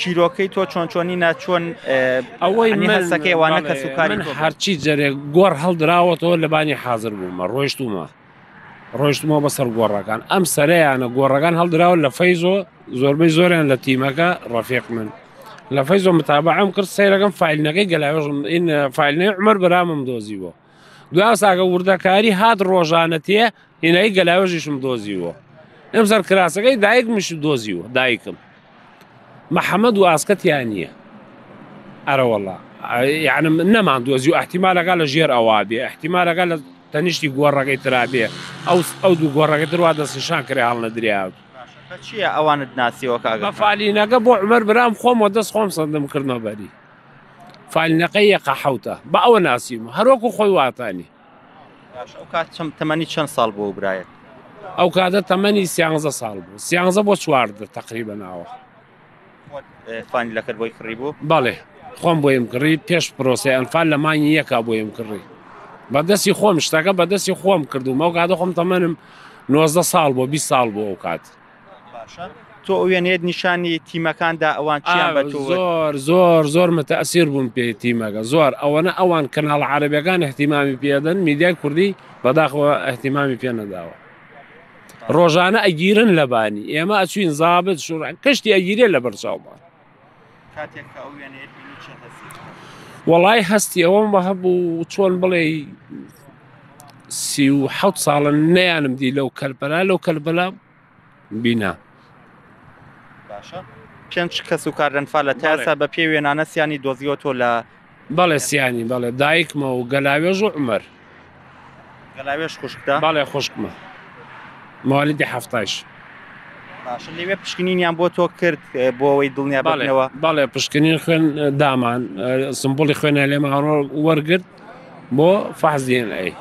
چیرۆکەی تۆ چۆنی ناچۆن ئەوەی هەستەکەی وانە کە سوکاری من هەرچی جەرێک گۆڕ هەڵدراوەتەوە لە بانی حاضر بوومە ڕۆیشتمەوە بەسەر گۆڕەکان ئەم سەرەیانە گۆڕەکان هەڵدراوە لە فەیزۆ زۆربەی زۆریان لە تیمەکە ڕەفیق من لە فەیزۆ متابعەم کرد سەیرەکەم فایلنەکەی گەلاوێژم فایلنەی عومەر بەرامم دۆزیوە دوای ساگە وردەکاری هات ڕۆژانە تێ هێنایی گەلاوێژیشم دۆزیوە ئەم سەر کراسەکەی دایکمش دۆزیوە دایکم محەممەد و ئاسکەتیان نییە ئەرەوەڵا یعنی نەمان دۆزی و احتیمالەکە لە ژێر ئەوا بێ احتیمالەکە لە تەنیشتی گۆڕەکەی ترابێ ئەو دوو گۆڕەکەی تروا دەستشان کرێ هەڵ نەدریا چییە ئەوانت ناسیەوە کاگە فالینەکە بۆ عومەر برام خۆمەوە دەست خۆم سەندم کردنەوە بەری فالینەکەی یەقە حەوتە بە ئەوە ناسیمە هەروەکو خۆی واتانی ئەو کات تەمەنی چەند ساڵ بۆ برایەت ئەو کاتە تەمەنی 13 ساڵ بوو 13 بۆ 14 تقریبا ناوە فانی لەکرد بۆی کڕی بوو بەڵێ خۆم بۆیم کڕی پێش پرۆسی ئەنفال لە مانگی یەکا بۆیم کڕی بەدەستی خۆم شتەکە بەدەستی خۆم کردوم ئەو کاتە خۆم تەمەنم 19 ساڵ بۆ 20 ساڵ بۆ ئەو کات تۆ ئەو وێنێت نیشانی تیمەکاندا ئەوان چیان بە زۆر متەئسیر بوون پێی تیمەکە زۆر ئەوەنە ئەوان کەناڵ عەرەبیەکان احتیمامی پێدەن میدیای کوردی بەداخەوە احتیمامی پێ نەداوە ڕۆژانە ئەگیرن لە بانی ئێمە ئەچوین زابت شوڕان کەشتی ئەگیرێ لە بەرچاومان وەڵای هەستی ئەوەم بە هەبوو چۆن بڵێ 37 ساڵە نەیانم دی لەو کەلبەلا بینا پێنج کەس و کاردەنفا لە تاسا بە پێ وێنانە سیانی دۆزیۆتۆ لە بەڵێ سیانی بەڵێ دایکمە و گەلاوێژ و عومەر گەلاوێژ خوشکدا بەڵێ خوشکمە موالیدی هەفتاش لەوێ پشکنینیان بۆ تۆ کرد بۆ ئەوەی دڵنیا بڵێنەوە بەڵێ پشکنین خوێن دامان سمبولی خوێنە لێمە وەرگرت بۆ فەحزیێن ئەی